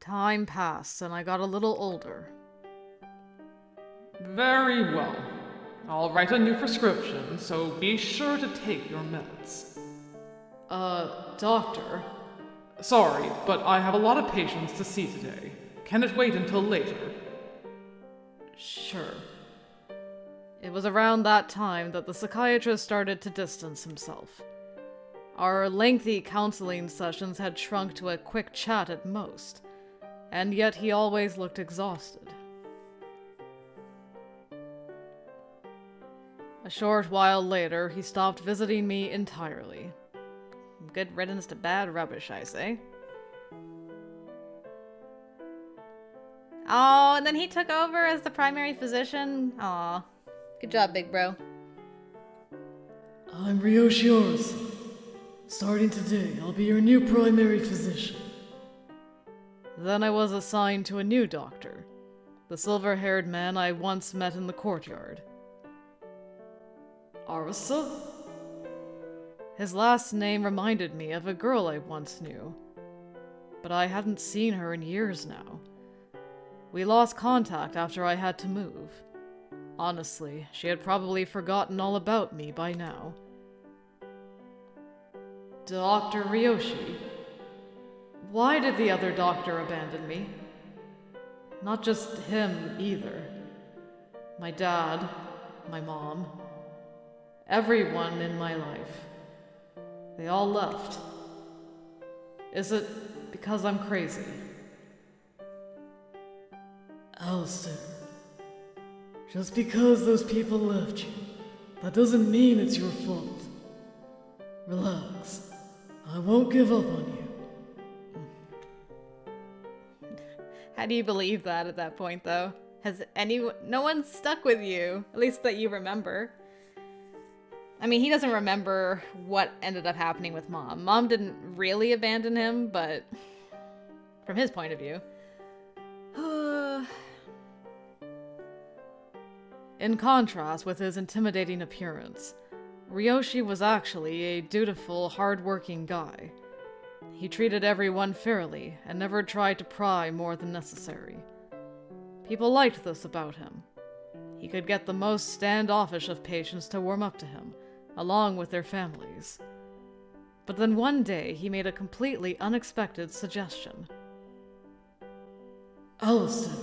Time passed, and I got a little older. Very well. I'll write a new prescription, so be sure to take your meds. Doctor? Sorry, but I have a lot of patients to see today. Can it wait until later? Sure. It was around that time that the psychiatrist started to distance himself. Our lengthy counseling sessions had shrunk to a quick chat at most, and yet he always looked exhausted. A short while later, he stopped visiting me entirely. Good riddance to bad rubbish, I say. Oh, and then he took over as the primary physician? Aw. Good job, big bro. I'm Ryoshi Arisa. Starting today, I'll be your new primary physician. Then I was assigned to a new doctor, the silver-haired man I once met in the courtyard. Arisa? His last name reminded me of a girl I once knew, but I hadn't seen her in years now. We lost contact after I had to move. Honestly, she had probably forgotten all about me by now. Dr. Ryoshi? Why did the other doctor abandon me? Not just him, either. My dad, my mom, everyone in my life. They all left. Is it because I'm crazy? Alistair, just because those people left you, that doesn't mean it's your fault. Relax. I won't give up on you. How do you believe that at that point, though? No one stuck with you, at least that you remember. I mean, he doesn't remember what ended up happening with Mom. Mom didn't really abandon him, but from his point of view. In contrast with his intimidating appearance, Ryoshi was actually a dutiful, hard-working guy. He treated everyone fairly and never tried to pry more than necessary. People liked this about him. He could get the most standoffish of patients to warm up to him, along with their families. But then one day he made a completely unexpected suggestion. Alistair,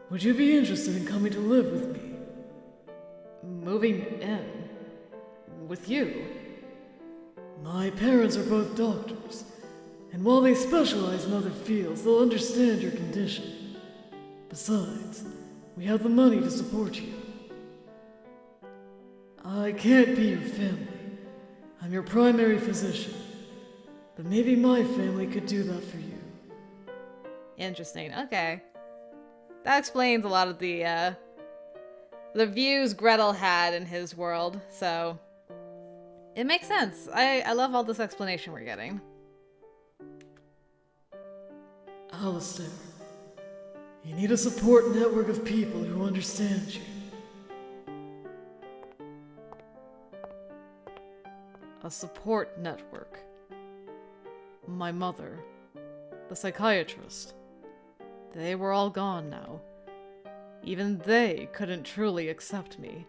would you be interested in coming to live with me? Moving in? With you? My parents are both doctors, and while they specialize in other fields, they'll understand your condition. Besides, we have the money to support you. I can't be your family. I'm your primary physician. But maybe my family could do that for you. Interesting, okay. That explains a lot of the views Gretel had in his world, so it makes sense. I love all this explanation we're getting. Alistair, you need a support network of people who understand you. A support network. My mother, the psychiatrist. They were all gone now. Even they couldn't truly accept me.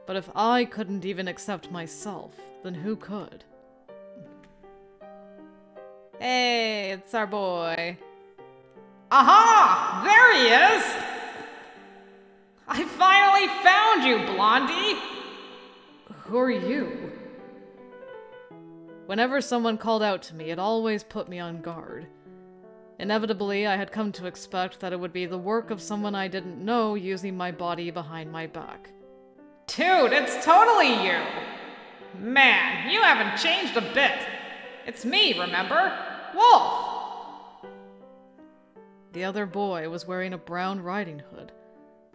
But if I couldn't even accept myself, then who could? Hey, it's our boy. Aha! There he is! I finally found you, Blondie! Who are you? Whenever someone called out to me, it always put me on guard. Inevitably, I had come to expect that it would be the work of someone I didn't know using my body behind my back. Dude, it's totally you! Man, you haven't changed a bit. It's me, remember? Wolf! The other boy was wearing a brown riding hood.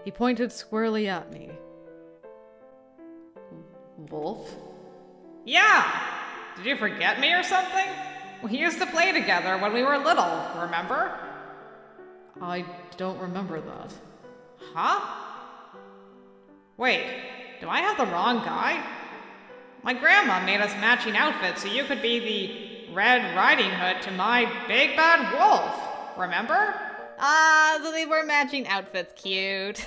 He pointed squarely at me. Wolf? Yeah! Did you forget me or something? We used to play together when we were little, remember? I don't remember that. Huh? Wait, do I have the wrong guy? My grandma made us matching outfits so you could be Red Riding Hood to my big bad wolf. Remember? So they were matching outfits. Cute.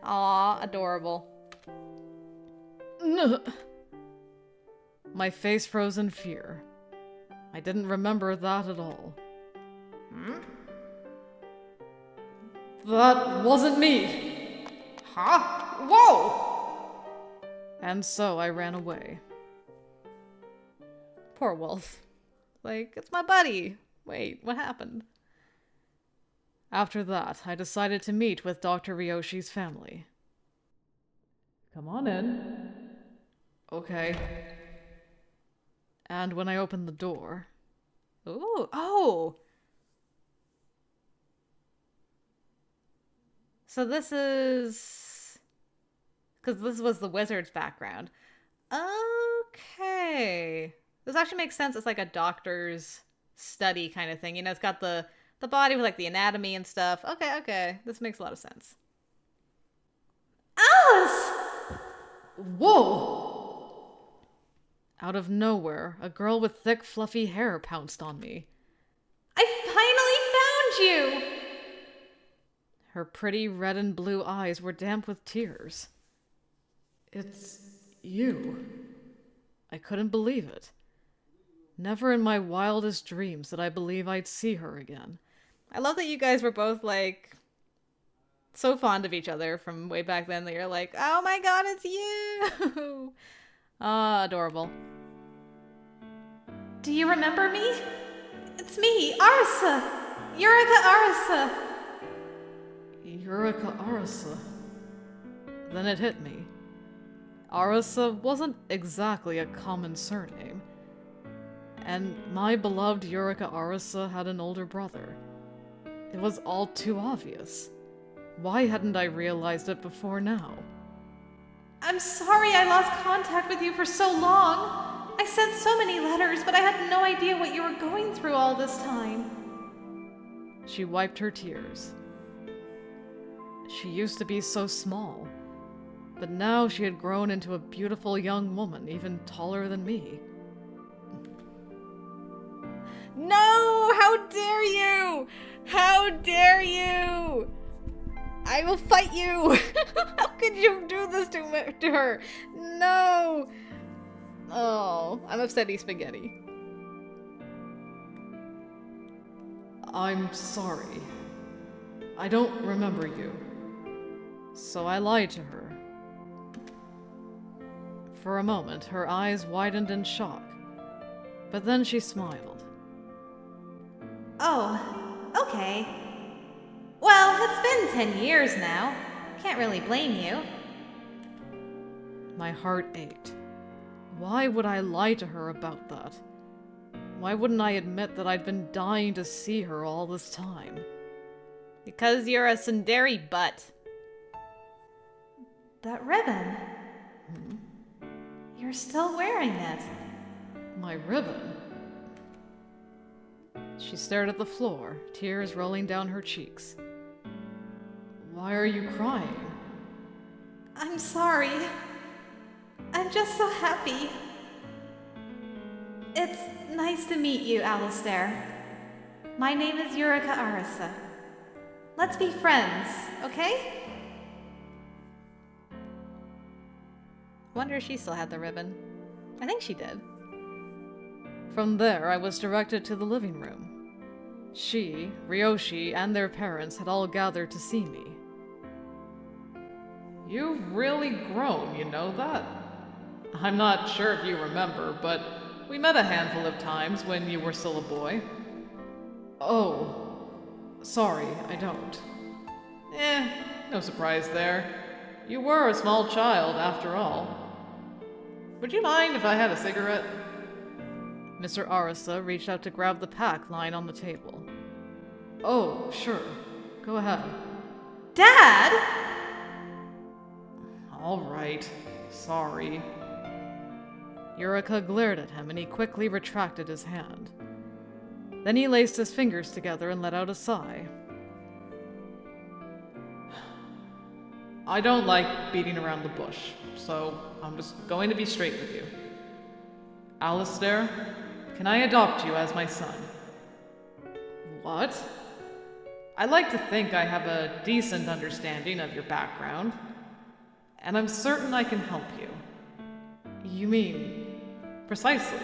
Aw, adorable. My face froze in fear. I didn't remember that at all. That wasn't me! Huh? Whoa! And so I ran away. Poor wolf. Like, it's my buddy. Wait, what happened? After that, I decided to meet with Dr. Ryoshi's family. Come on in. Okay. And when I opened the door... Ooh, oh! So this is... Because this was the wizard's background. Okay. This actually makes sense. It's like a doctor's study kind of thing. You know, it's got the body with like the anatomy and stuff. Okay. This makes a lot of sense. Alice! Whoa! Out of nowhere, a girl with thick, fluffy hair pounced on me. I finally found you! Her pretty red and blue eyes were damp with tears. It's you. I couldn't believe it. Never in my wildest dreams did I believe I'd see her again. I love that you guys were both like so fond of each other from way back then that you're like, oh my god, it's you! Adorable. Do you remember me? It's me, Arisa! Eureka Arisa! Eureka Arisa. Then it hit me. Arisa wasn't exactly a common surname. And my beloved Eureka Arisa had an older brother. It was all too obvious. Why hadn't I realized it before now? I'm sorry I lost contact with you for so long. I sent so many letters, but I had no idea what you were going through all this time. She wiped her tears. She used to be so small, but now she had grown into a beautiful young woman, even taller than me. No! How dare you! How dare you! I will fight you! How could you do this to her? No! Oh, I'm upsetty spaghetti. I'm sorry. I don't remember you. So I lied to her. For a moment, her eyes widened in shock. But then she smiled. Oh, okay. Well, it's been 10 years now. Can't really blame you. My heart ached. Why would I lie to her about that? Why wouldn't I admit that I'd been dying to see her all this time? Because you're a tsundere butt. That ribbon. You're still wearing it. My ribbon? She stared at the floor, tears rolling down her cheeks. Why are you crying? I'm sorry. I'm just so happy. It's nice to meet you, Alistair. My name is Eureka Arisa. Let's be friends, okay? Wonder if she still had the ribbon. I think she did. From there, I was directed to the living room. She, Ryoshi, and their parents had all gathered to see me. You've really grown, you know that? I'm not sure if you remember, but we met a handful of times when you were still a boy. Oh, sorry, I don't. No surprise there. You were a small child, after all. Would you mind if I had a cigarette? Mr. Arisa reached out to grab the pack lying on the table. Oh, sure. Go ahead. Dad! All right. Sorry. Eureka glared at him and he quickly retracted his hand. Then he laced his fingers together and let out a sigh. I don't like beating around the bush, so I'm just going to be straight with you. Alistair, can I adopt you as my son? What? I like to think I have a decent understanding of your background, and I'm certain I can help you. You mean... Precisely.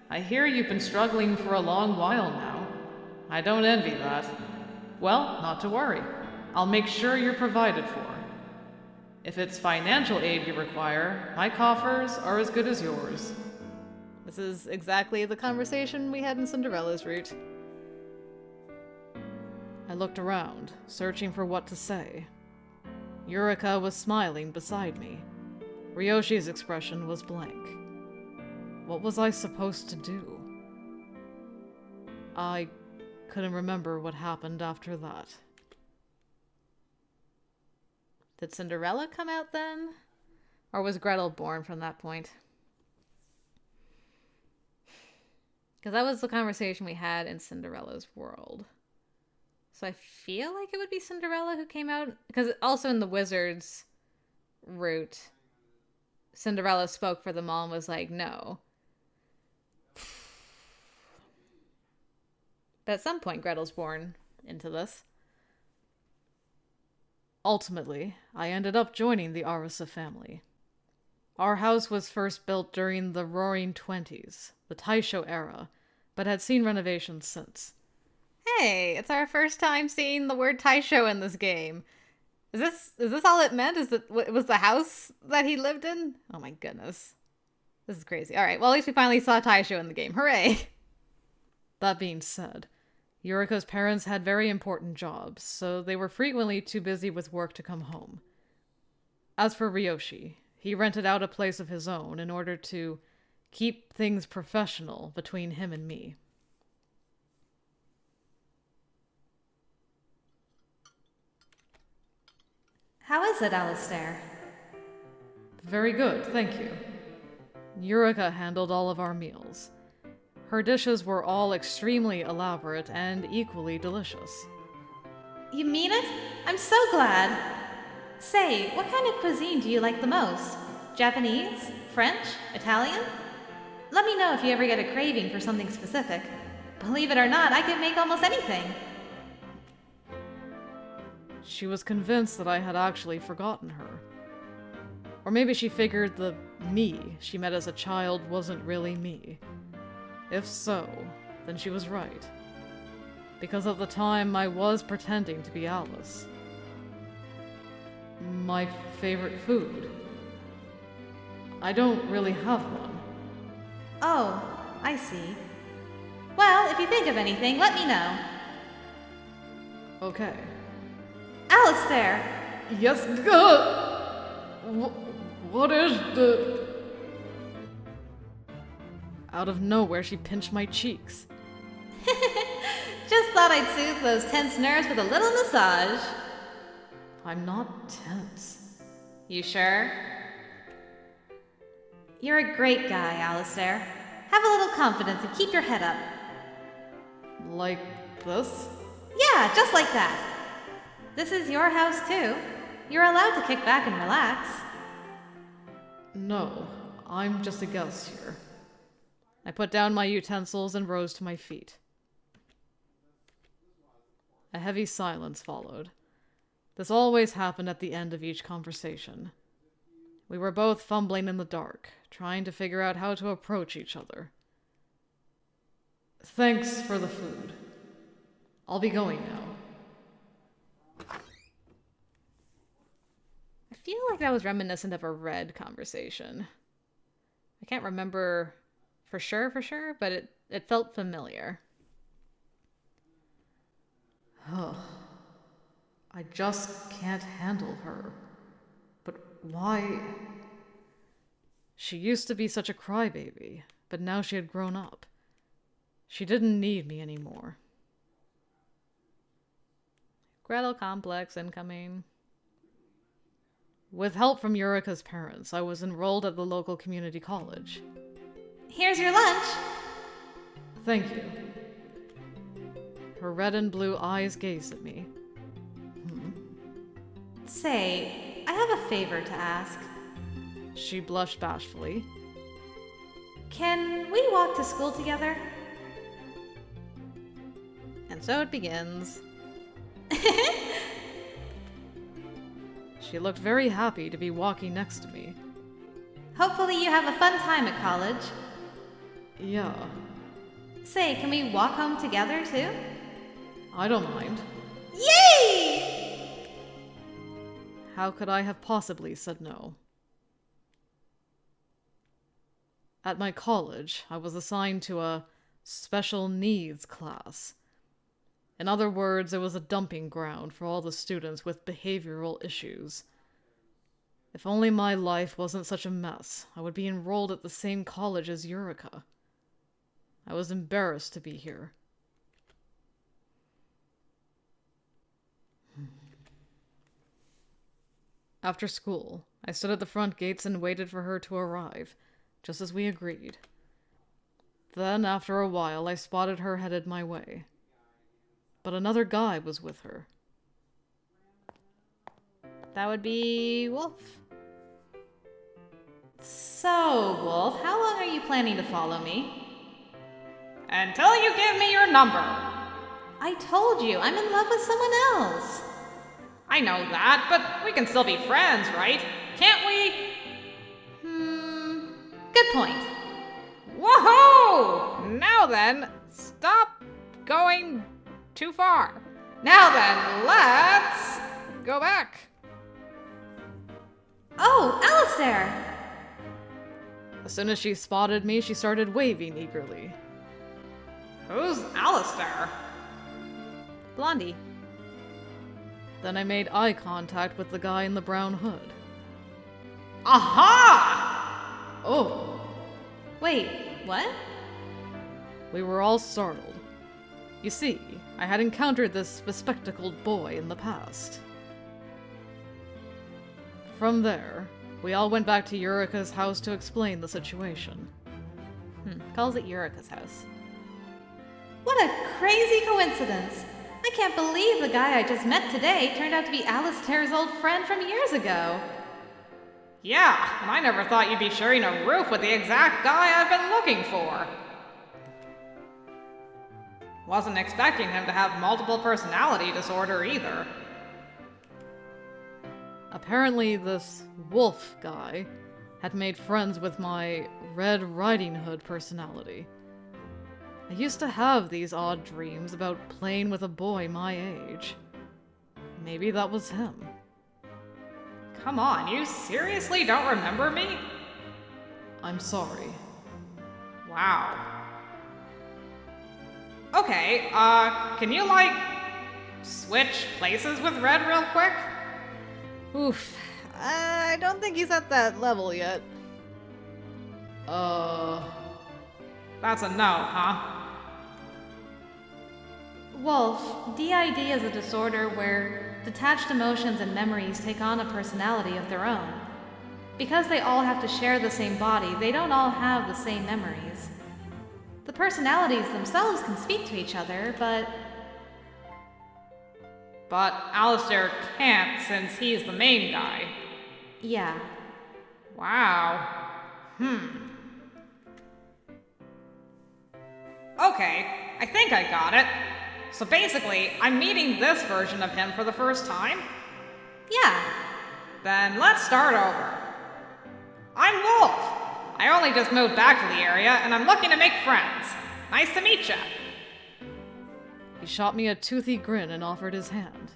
I hear you've been struggling for a long while now. I don't envy that. Well, not to worry. I'll make sure you're provided for. If it's financial aid you require, my coffers are as good as yours. This is exactly the conversation we had in Cinderella's route. I looked around, searching for what to say. Yurika was smiling beside me. Ryoshi's expression was blank. What was I supposed to do? I couldn't remember what happened after that. Did Cinderella come out then? Or was Gretel born from that point? Because that was the conversation we had in Cinderella's world. So I feel like it would be Cinderella who came out. Because also in the wizard's route, Cinderella spoke for them all and was like, no. But at some point, Gretel's born into this. Ultimately, I ended up joining the Arisa family. Our house was first built during the Roaring Twenties, the Taisho era, but had seen renovations since. Hey, it's our first time seeing the word Taisho in this game. Is this all it meant? It was the house that he lived in? Oh my goodness. This is crazy. Alright, well at least we finally saw Taisho in the game. Hooray! That being said, Yurika's parents had very important jobs, so they were frequently too busy with work to come home. As for Ryoshi, he rented out a place of his own in order to keep things professional between him and me. How is it, Alistair? Very good, thank you. Yurika handled all of our meals. Her dishes were all extremely elaborate and equally delicious. You mean it? I'm so glad. Say, what kind of cuisine do you like the most? Japanese? French? Italian? Let me know if you ever get a craving for something specific. Believe it or not, I can make almost anything. She was convinced that I had actually forgotten her. Or maybe she figured the me she met as a child wasn't really me. If so, then she was right. Because at the time I was pretending to be Alice. My favorite food. I don't really have one. Oh, I see. Well, if you think of anything, let me know. Okay. Alistair! Yes, good! What is the... Out of nowhere, she pinched my cheeks. Just thought I'd soothe those tense nerves with a little massage. I'm not tense. You sure? You're a great guy, Alistair. Have a little confidence and keep your head up. Like this? Yeah, just like that. This is your house, too. You're allowed to kick back and relax. No, I'm just a guest here. I put down my utensils and rose to my feet. A heavy silence followed. This always happened at the end of each conversation. We were both fumbling in the dark, trying to figure out how to approach each other. Thanks for the food. I'll be going now. I feel like that was reminiscent of a Red conversation. I can't remember for sure, but it felt familiar. I just can't handle her. But why? She used to be such a crybaby, but now she had grown up. She didn't need me anymore. Gretel Complex incoming. With help from Yurika's parents, I was enrolled at the local community college. Here's your lunch. Thank you. Her red and blue eyes gazed at me. Say, I have a favor to ask. She blushed bashfully. Can we walk to school together? And so it begins. She looked very happy to be walking next to me. Hopefully you have a fun time at college. Yeah, Say, can we walk home together too? I don't mind. Yay! How could I have possibly said no? At my college, I was assigned to a special needs class. In other words, it was a dumping ground for all the students with behavioral issues. If only my life wasn't such a mess, I would be enrolled at the same college as Eureka. I was embarrassed to be here. After school, I stood at the front gates and waited for her to arrive, just as we agreed. Then, after a while, I spotted her headed my way. But another guy was with her. That would be Wolf. So, Wolf, how long are you planning to follow me? Until you give me your number. I told you, I'm in love with someone else. I know that, but we can still be friends, right? Can't we? Good point. Woohoo! Now then, stop going too far. Now then, let's go back. Oh, Alistair! As soon as she spotted me, she started waving eagerly. Who's Alistair? Blondie. Then I made eye contact with the guy in the brown hood. Aha! Oh! Wait, what? We were all startled. You see, I had encountered this bespectacled boy in the past. From there, we all went back to Eureka's house to explain the situation. Calls it Eureka's house. What a crazy coincidence. I can't believe the guy I just met today turned out to be Alistair's old friend from years ago. Yeah, and I never thought you'd be sharing a roof with the exact guy I've been looking for. Wasn't expecting him to have multiple personality disorder either. Apparently, this wolf guy had made friends with my Red Riding Hood personality. I used to have these odd dreams about playing with a boy my age. Maybe that was him. Come on, you seriously don't remember me? I'm sorry. Wow. Okay, can you, switch places with Red real quick? Oof. I don't think he's at that level yet. That's a no, huh? Wolf, DID is a disorder where detached emotions and memories take on a personality of their own. Because they all have to share the same body, they don't all have the same memories. The personalities themselves can speak to each other, but Alistair can't since he's the main guy. yeah. Wow. Okay, I think I got it. So basically, I'm meeting this version of him for the first time? Yeah. Then let's start over. I'm Wolf. I only just moved back to the area, and I'm looking to make friends. Nice to meet ya. He shot me a toothy grin and offered his hand.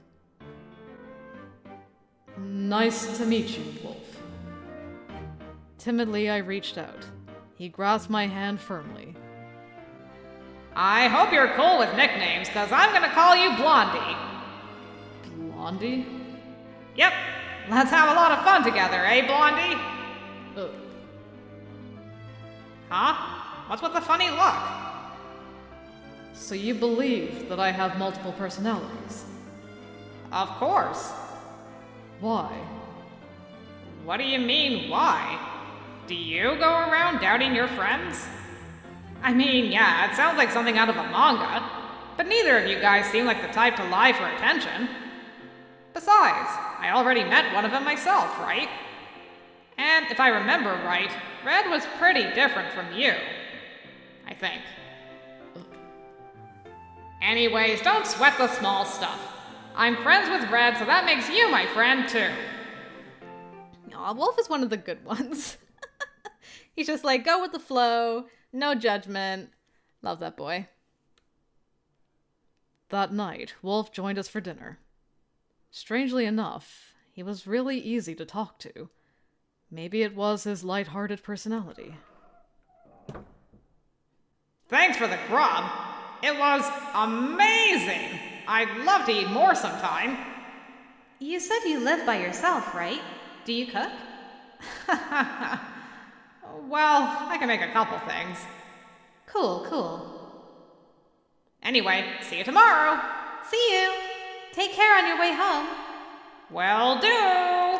Nice to meet you, Wolf. Timidly, I reached out. He grasped my hand firmly. I hope you're cool with nicknames, because I'm going to call you Blondie. Blondie? Yep, let's have a lot of fun together, eh, Blondie? Huh? What's with the funny look? So you believe that I have multiple personalities? Of course. Why? What do you mean, why? Do you go around doubting your friends? I mean, yeah, it sounds like something out of a manga, but neither of you guys seem like the type to lie for attention. Besides, I already met one of them myself, right? And if I remember right, Red was pretty different from you. I think. Anyways, don't sweat the small stuff. I'm friends with Red, so that makes you my friend too. Aw, Wolf is one of the good ones. He's just like, go with the flow, no judgment. Love that boy. That night, Wolf joined us for dinner. Strangely enough, he was really easy to talk to. Maybe it was his light-hearted personality. Thanks for the grub. It was amazing. I'd love to eat more sometime. You said you live by yourself, right? Do you cook? Well, I can make a couple things. Cool. Anyway, see you tomorrow. See you. Take care on your way home. Will do.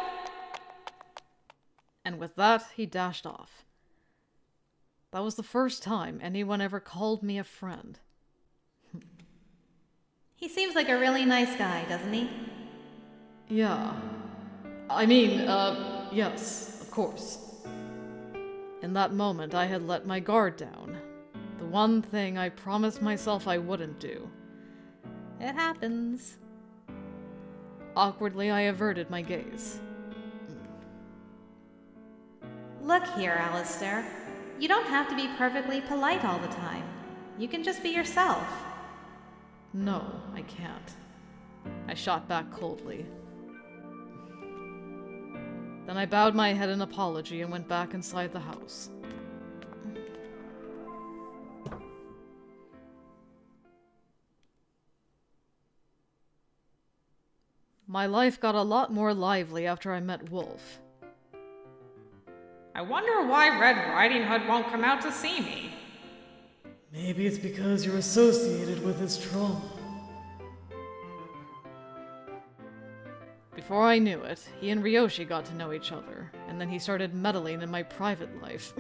And with that, he dashed off. That was the first time anyone ever called me a friend. He seems like a really nice guy, doesn't he? Yeah. I mean, yes, of course. In that moment, I had let my guard down. The one thing I promised myself I wouldn't do. It happens. Awkwardly, I averted my gaze. Look here, Alistair. You don't have to be perfectly polite all the time. You can just be yourself. No, I can't. I shot back coldly. Then I bowed my head in apology and went back inside the house. My life got a lot more lively after I met Wolf. I wonder why Red Riding Hood won't come out to see me. Maybe it's because you're associated with his trauma. Before I knew it, he and Ryoshi got to know each other, and then he started meddling in my private life.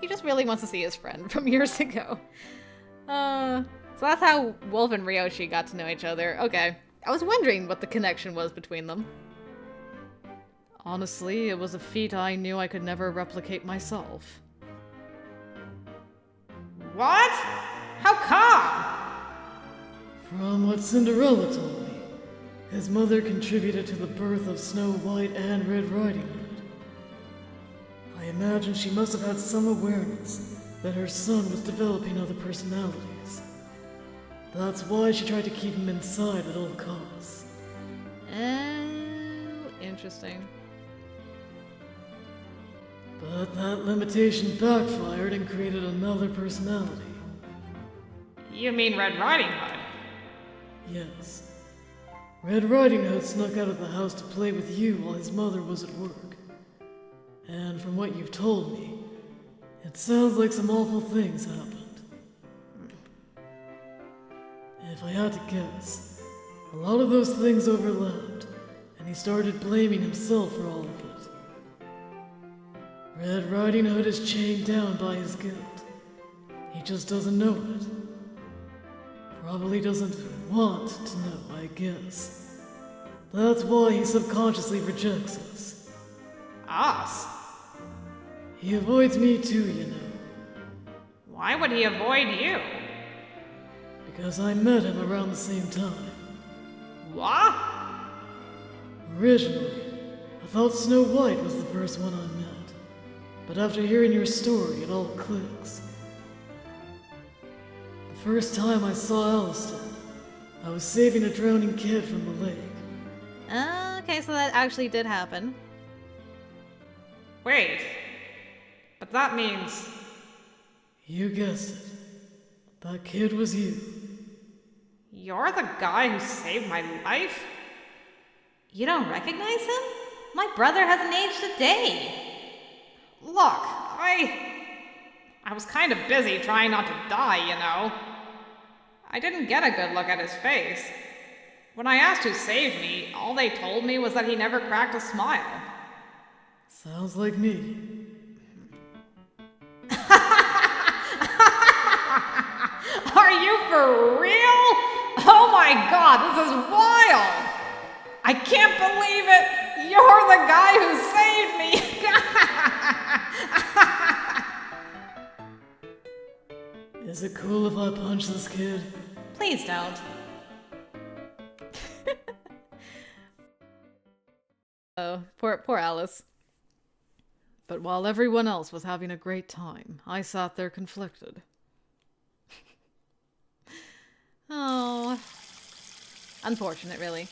He just really wants to see his friend from years ago. So that's how Wolf and Ryoshi got to know each other. Okay. I was wondering what the connection was between them. Honestly, it was a feat I knew I could never replicate myself. What? How come? From what Cinderella told me, his mother contributed to the birth of Snow White and Red Riding Hood. I imagine she must have had some awareness that her son was developing other personalities. That's why she tried to keep him inside at all costs. Oh, interesting. But that limitation backfired and created another personality. You mean Red Riding Hood? Yes. Red Riding Hood snuck out of the house to play with you while his mother was at work. And from what you've told me, it sounds like some awful things happened. If I had to guess, a lot of those things overlapped, and he started blaming himself for all of it. Red Riding Hood is chained down by his guilt. He just doesn't know it. Probably doesn't want to know, I guess. That's why he subconsciously rejects us. Us? He avoids me too, you know. Why would he avoid you? Because I met him around the same time. What? Originally, I thought Snow White was the first one I met. But after hearing your story, it all clicks. The first time I saw Alistair, I was saving a drowning kid from the lake. Okay, so that actually did happen. Wait. But that means... You guessed it. That kid was you. You're the guy who saved my life? You don't recognize him? My brother hasn't aged a day. Look, I was kind of busy trying not to die, you know. I didn't get a good look at his face. When I asked who saved me, all they told me was that he never cracked a smile. Sounds like me. Are you for real? Oh my god, this is wild! I can't believe it! You're the guy who saved me! Is it cool if I punch this kid? Please don't. Oh, poor Alice. But while everyone else was having a great time, I sat there conflicted. Oh, unfortunate, really.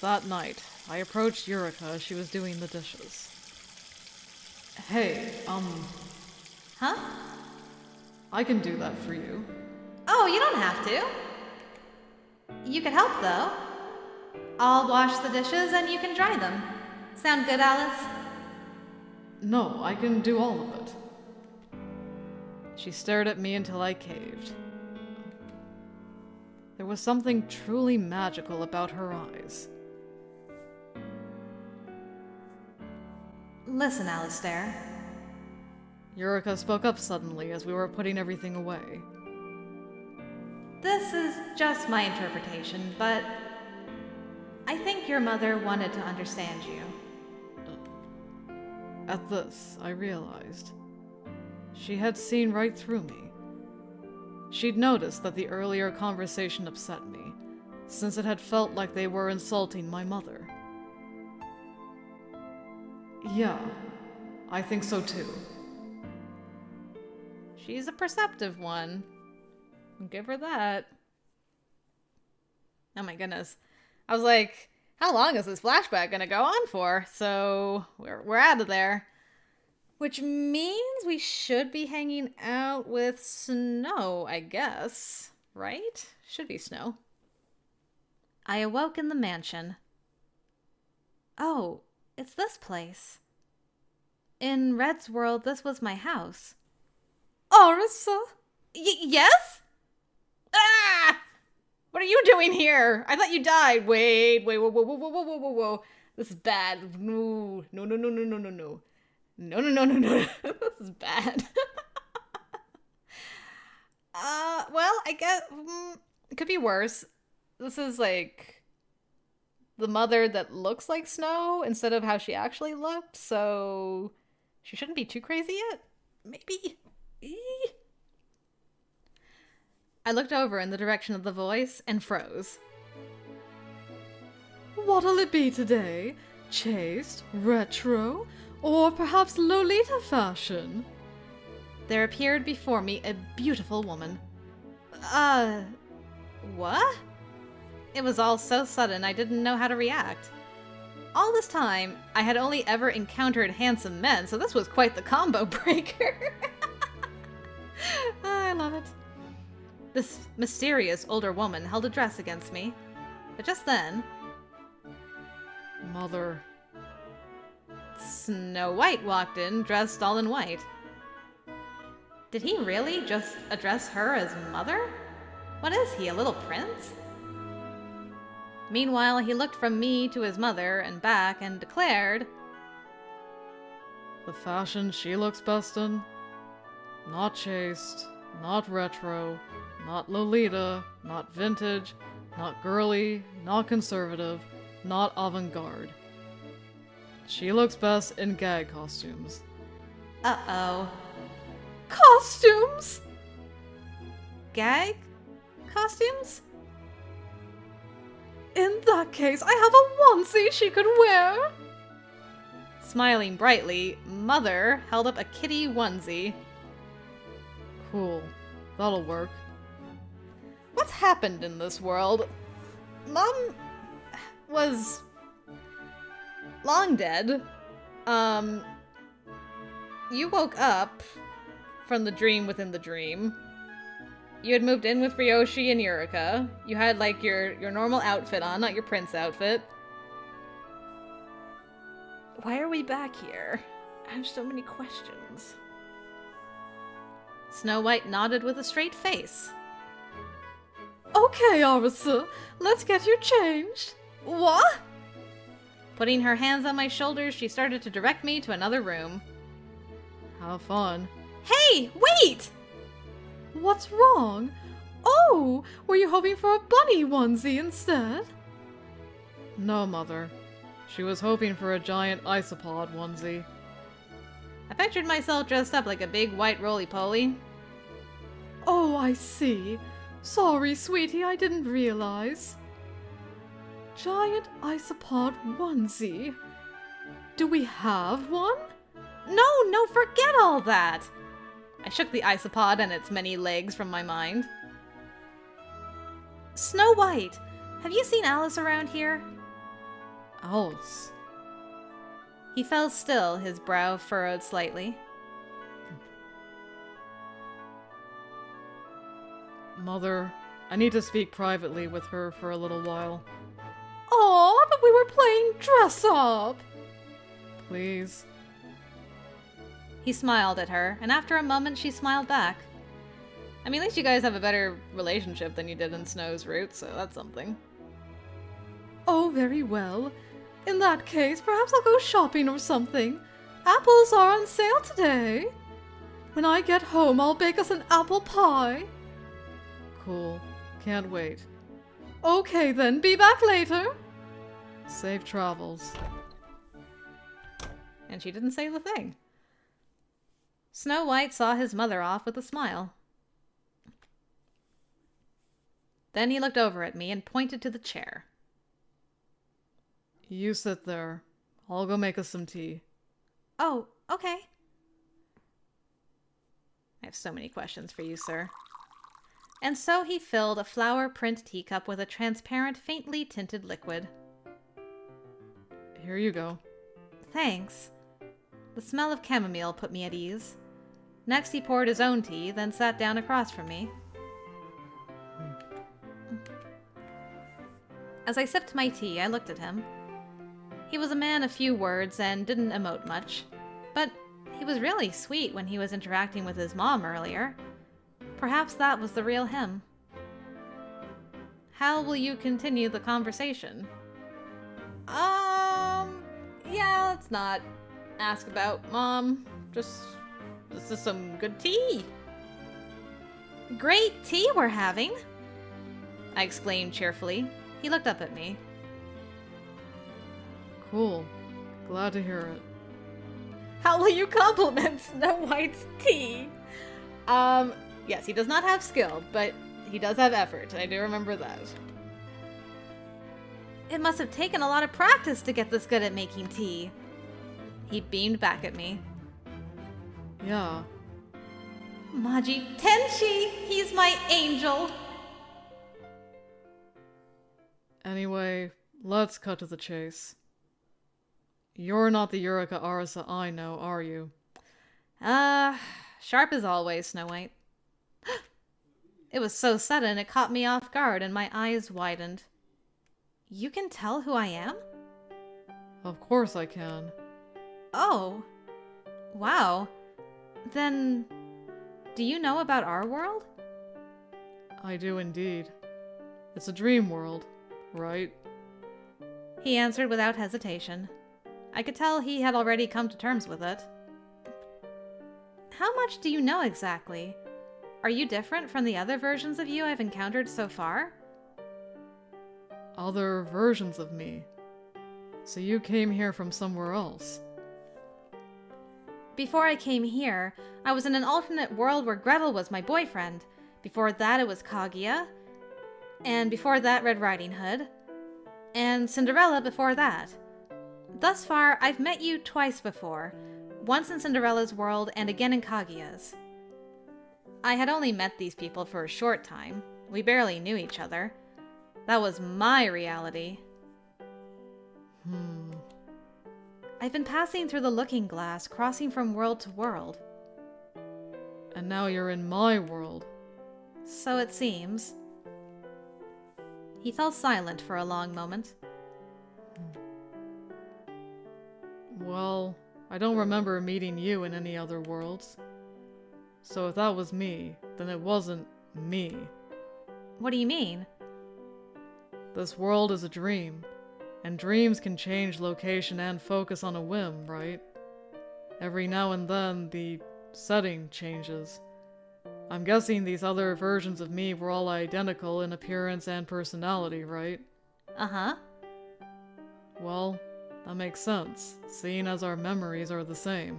That night, I approached Eureka as she was doing the dishes. Hey, Huh? I can do that for you. Oh, you don't have to. You could help, though. I'll wash the dishes and you can dry them. Sound good, Alice? No, I can do all of it. She stared at me until I caved. There was something truly magical about her eyes. Listen, Alistair. Eureka spoke up suddenly as we were putting everything away. This is just my interpretation, but I think your mother wanted to understand you. At this, I realized she had seen right through me. She'd noticed that the earlier conversation upset me, since it had felt like they were insulting my mother. Yeah, I think so too. She's a perceptive one. Give her that. Oh my goodness. I was like, how long is this flashback gonna go on for? So we're out of there. Which means we should be hanging out with Snow, I guess. Right? Should be Snow. I awoke in the mansion. Oh, it's this place. In Red's world, this was my house. Arisa? Yes? Ah! What are you doing here? I thought you died. Wait, whoa. This is bad. No. No. This is bad. Well, I guess it could be worse. This is like the mother that looks like Snow instead of how she actually looked, so she shouldn't be too crazy yet. Maybe. I looked over in the direction of the voice and froze. What'll it be today? Chaste, retro, or perhaps Lolita fashion? There appeared before me a beautiful woman. What? It was all so sudden I didn't know how to react. All this time, I had only ever encountered handsome men, so this was quite the combo breaker. I love it. This mysterious older woman held a dress against me. But just then... Mother. Snow White walked in, dressed all in white. Did he really just address her as mother? What is he, a little prince? Meanwhile, he looked from me to his mother and back and declared... The fashion she looks best in? Not chaste, not retro, not Lolita, not vintage, not girly, not conservative, not avant-garde. She looks best in gag costumes. Uh-oh. Costumes? Gag costumes? In that case, I have a onesie she could wear. Smiling brightly, Mother held up a kitty onesie. Cool. That'll work. What's happened in this world? Mom was long dead. You woke up from the dream within the dream. You had moved in with Ryoshi and Eureka. You had like your normal outfit on, not your prince outfit. Why are we back here? I have so many questions. Snow White nodded with a straight face. Okay, Arisa, let's get you changed. What? Putting her hands on my shoulders, she started to direct me to another room. Have fun. Hey, wait! What's wrong? Oh, were you hoping for a bunny onesie instead? No, Mother. She was hoping for a giant isopod onesie. I pictured myself dressed up like a big white roly-poly. Oh, I see. Sorry, sweetie, I didn't realize. Giant isopod onesie. Do we have one? No, forget all that! I shook the isopod and its many legs from my mind. Snow White, have you seen Alice around here? Alice. He fell still, his brow furrowed slightly. Mother, I need to speak privately with her for a little while. Aw, but we were playing dress up! Please. He smiled at her, and after a moment she smiled back. I mean, at least you guys have a better relationship than you did in Snow's Route, so that's something. Oh, very well. In that case, perhaps I'll go shopping or something. Apples are on sale today. When I get home, I'll bake us an apple pie. Cool. Can't wait. Okay then, be back later. Safe travels. And she didn't say the thing. Snow White saw his mother off with a smile. Then he looked over at me and pointed to the chair. You sit there. I'll go make us some tea. Oh, okay. I have so many questions for you, sir. And so he filled a flower print teacup with a transparent, faintly tinted liquid. Here you go. Thanks. The smell of chamomile put me at ease. Next he poured his own tea, then sat down across from me. As I sipped my tea, I looked at him. He was a man of few words and didn't emote much, but he was really sweet when he was interacting with his mom earlier. Perhaps that was the real him. How will you continue the conversation? Yeah, let's not ask about Mom. Just, this is some good tea. Great tea we're having, I exclaimed cheerfully. He looked up at me. Cool. Glad to hear it. How will you compliment Snow White's tea? Yes, he does not have skill, but he does have effort. I do remember that. It must have taken a lot of practice to get this good at making tea. He beamed back at me. Yeah. Maji Tenchi, he's my angel. Anyway, let's cut to the chase. You're not the Eureka Arisa I know, are you? Sharp as always, Snow White. It was so sudden it caught me off guard and my eyes widened. You can tell who I am? Of course I can. Oh. Wow. Then, do you know about our world? I do indeed. It's a dream world, right? He answered without hesitation. I could tell he had already come to terms with it. How much do you know exactly? Are you different from the other versions of you I've encountered so far? Other versions of me. So you came here from somewhere else. Before I came here, I was in an alternate world where Gretel was my boyfriend. Before that, it was Kaguya. And before that, Red Riding Hood. And Cinderella before that. Thus far, I've met you twice before. Once in Cinderella's world and again in Kaguya's. I had only met these people for a short time. We barely knew each other. That was my reality. I've been passing through the looking glass, crossing from world to world. And now you're in my world. So it seems. He fell silent for a long moment. Well, I don't remember meeting you in any other worlds. So if that was me, then it wasn't me. What do you mean? This world is a dream, and dreams can change location and focus on a whim, right? Every now and then, the setting changes. I'm guessing these other versions of me were all identical in appearance and personality, right? Uh-huh. Well, that makes sense, seeing as our memories are the same.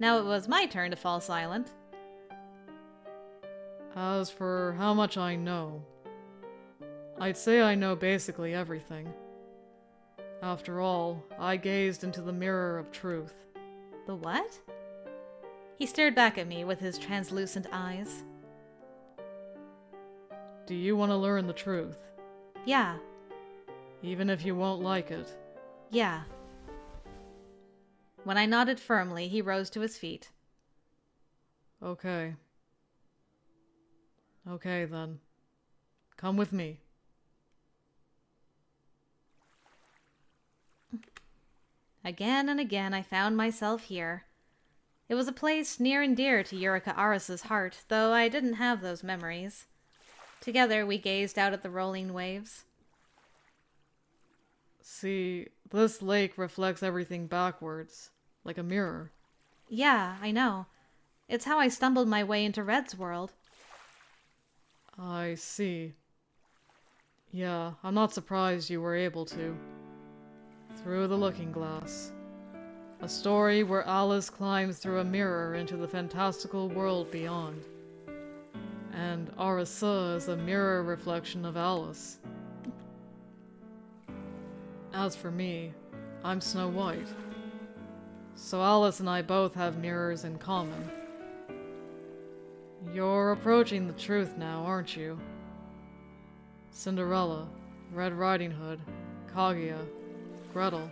Now it was my turn to fall silent. As for how much I know, I'd say I know basically everything. After all, I gazed into the mirror of truth. The what? He stared back at me with his translucent eyes. Do you want to learn the truth? Yeah, Even if you won't like it? yeah. When I nodded firmly, he rose to his feet. Okay. Okay, then. Come with me. Again and again I found myself here. It was a place near and dear to Eureka Arisa's heart, though I didn't have those memories. Together we gazed out at the rolling waves. See, this lake reflects everything backwards, like a mirror. Yeah, I know. It's how I stumbled my way into Red's world. I see. Yeah, I'm not surprised you were able to. Through the Looking Glass. A story where Alice climbs through a mirror into the fantastical world beyond. And Arisa is a mirror reflection of Alice. As for me, I'm Snow White. So Alice and I both have mirrors in common. You're approaching the truth now, aren't you? Cinderella, Red Riding Hood, Kaguya, Gretel.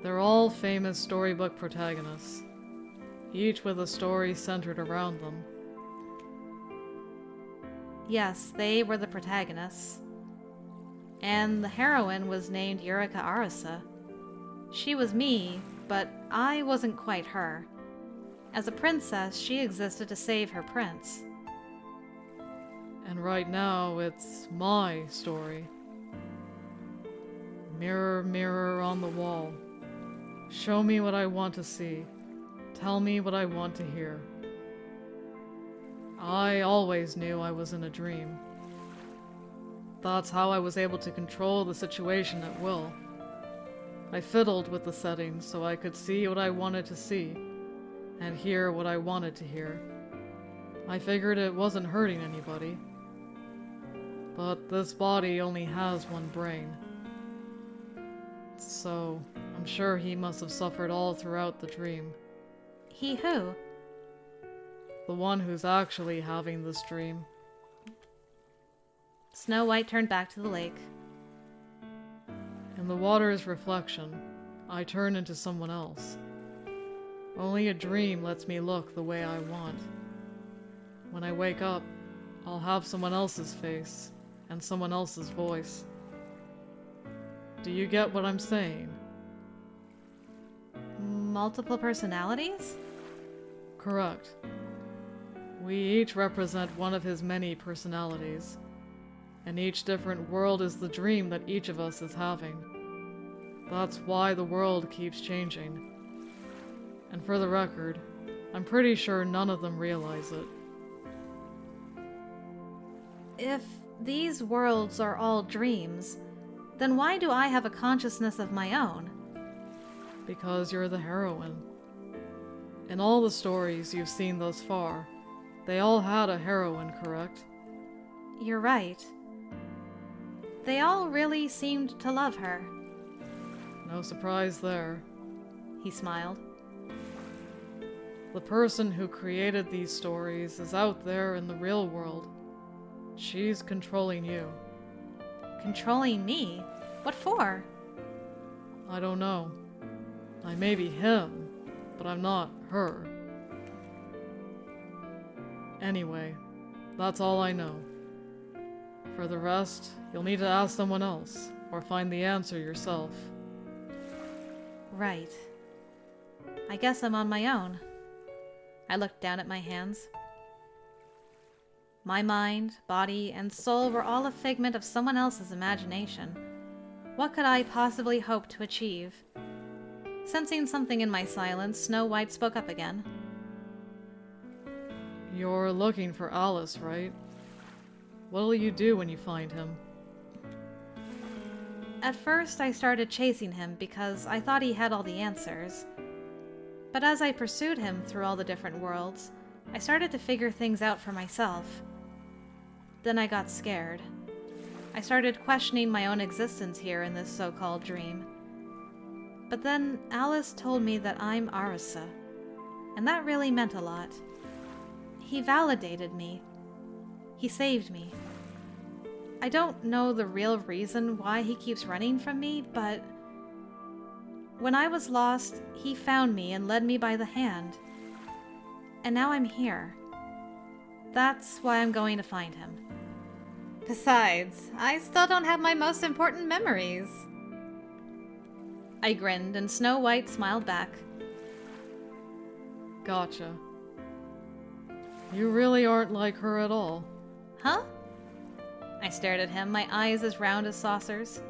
They're all famous storybook protagonists, each with a story centered around them. Yes, they were the protagonists. And the heroine was named Eureka Arisa. She was me, but I wasn't quite her. As a princess, she existed to save her prince. And right now, it's my story. Mirror, mirror on the wall. Show me what I want to see. Tell me what I want to hear. I always knew I was in a dream. That's how I was able to control the situation at will. I fiddled with the settings so I could see what I wanted to see, and hear what I wanted to hear. I figured it wasn't hurting anybody. But this body only has one brain. So, I'm sure he must have suffered all throughout the dream. He who? The one who's actually having this dream. Snow White turned back to the lake. In the water's reflection, I turn into someone else. Only a dream lets me look the way I want. When I wake up, I'll have someone else's face and someone else's voice. Do you get what I'm saying? Multiple personalities? Correct. We each represent one of his many personalities, and each different world is the dream that each of us is having. That's why the world keeps changing. And for the record, I'm pretty sure none of them realize it. If these worlds are all dreams, then why do I have a consciousness of my own? Because you're the heroine. In all the stories you've seen thus far, they all had a heroine, correct? You're right. They all really seemed to love her. No surprise there. He smiled. The person who created these stories is out there in the real world. She's controlling you. Controlling me? What for? I don't know. I may be him, but I'm not her. Anyway, that's all I know. For the rest, you'll need to ask someone else, or find the answer yourself. Right. I guess I'm on my own. I looked down at my hands. My mind, body, and soul were all a figment of someone else's imagination. What could I possibly hope to achieve? Sensing something in my silence, Snow White spoke up again. You're looking for Alice, right? What'll you do when you find him? At first, I started chasing him because I thought he had all the answers. But as I pursued him through all the different worlds, I started to figure things out for myself. Then I got scared. I started questioning my own existence here in this so-called dream. But then Alice told me that I'm Arisa, and that really meant a lot. He validated me. He saved me. I don't know the real reason why he keeps running from me, but when I was lost, he found me and led me by the hand. And now I'm here. That's why I'm going to find him. Besides, I still don't have my most important memories. I grinned, and Snow White smiled back. Gotcha. You really aren't like her at all. Huh? I stared at him, my eyes as round as saucers.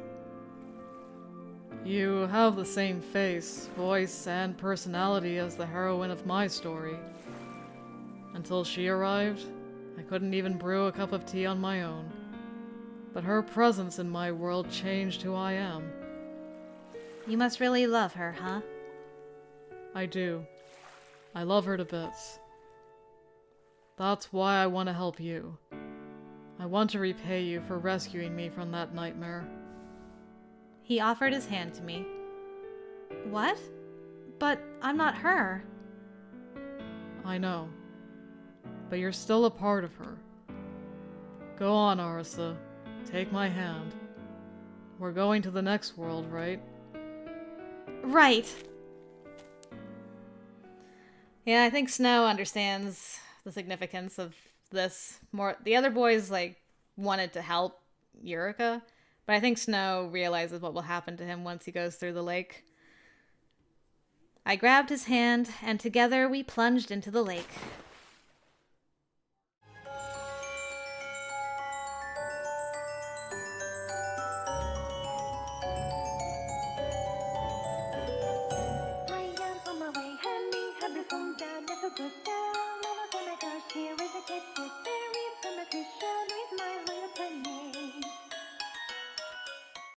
You have the same face, voice, and personality as the heroine of my story. Until she arrived, I couldn't even brew a cup of tea on my own. But her presence in my world changed who I am. You must really love her, huh? I do. I love her to bits. That's why I want to help you. I want to repay you for rescuing me from that nightmare. He offered his hand to me. What? But I'm not her. I know. But you're still a part of her. Go on, Arisa. Take my hand. We're going to the next world, right? Right. Yeah, I think Snow understands the significance of this more. The other boys, wanted to help Eureka, but I think Snow realizes what will happen to him once he goes through the lake. I grabbed his hand, and together we plunged into the lake.